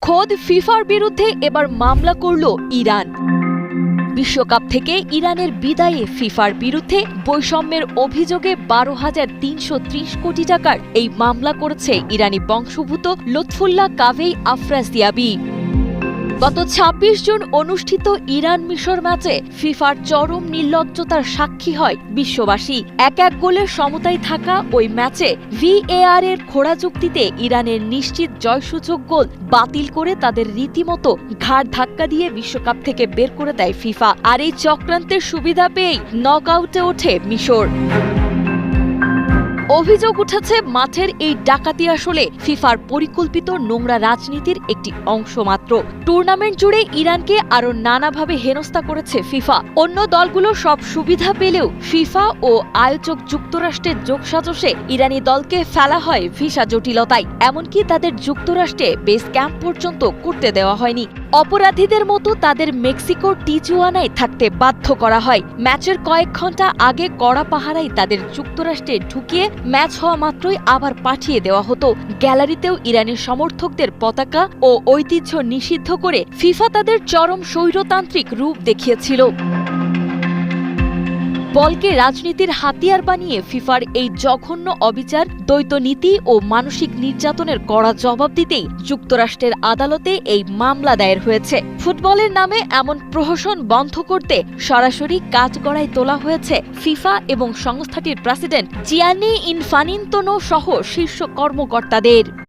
খোদ ফিফার বিরুদ্ধে এবার মামলা করল ইরান। বিশ্বকাপ থেকে ইরানের বিদায়ে ফিফার বিরুদ্ধে বৈষম্যের অভিযোগে 12,330 কোটি টাকার এই মামলা করেছে ইরানি বংশোদ্ভূত লুৎফুল্লাহ কাভেই আফরাসিয়াবি। গত 26 জুন অনুষ্ঠিত ইরান মিশর ম্যাচে ফিফার চরম নির্লজ্জতার সাক্ষী হয় বিশ্ববাসী। 1-1 গোলের সমতায় থাকা ওই ম্যাচে ভিএআর এর খোড়া যুক্তিতে ইরানের নিশ্চিত জয়সূচক গোল বাতিল করে তাদের রীতিমতো ঘাড় ধাক্কা দিয়ে বিশ্বকাপ থেকে বের করে দেয় ফিফা। আর এই চক্রান্তের সুবিধা পেয়েই নকআউটে ওঠে মিশর। অভিযোগ উঠেছে মাঠের এই ডাকাতি আসলে ফিফার পরিকল্পিত নোংরা রাজনীতির একটি অংশ মাত্র। টুর্নামেন্ট জুড়ে ইরানকে আরো নানাভাবে হেনস্থা করেছে ফিফা। অন্য দলগুলো সব সুবিধা পেলেও ফিফা ও আয়োজক যুক্তরাষ্ট্রের যোগসাজশে ইরানি দলকে ফেলা হয় ভিসা জটিলতায়। এমনকি তাদের যুক্তরাষ্ট্রে বেস ক্যাম্প পর্যন্ত করতে দেওয়া হয়নি। অপরাধীদের মতো তাদের মেক্সিকোর টিজুয়ানায় থাকতে বাধ্য করা হয়। ম্যাচের কয়েক ঘন্টা আগে কড়া পাহারায় তাদের যুক্তরাষ্ট্রে ঢুকিয়ে ম্যাচ হওয়া মাত্রই আবার পাঠিয়ে দেওয়া হতো। গ্যালারিতেও ইরানের সমর্থকদের পতাকা ও ঐতিহ্য নিষিদ্ধ করে ফিফা তাদের চরম স্বৈরতান্ত্রিক রূপ দেখিয়েছিল। বলকে রাজনীতির হাতিয়ার বানিয়ে ফিফার এই জঘন্য অবিচার, দ্বৈত নীতি ও মানসিক নির্যাতনের কড়া জবাব দিতেই যুক্তরাষ্ট্রের আদালতে এই মামলা দায়ের হয়েছে। ফুটবলের নামে এমন প্রহসন বন্ধ করতে সরাসরি কাঠগড়ায় তোলা হয়েছে ফিফা এবং সংস্থাটির প্রেসিডেন্ট জিয়ানি ইনফানিন্তোনো সহ শীর্ষ কর্মকর্তাদের।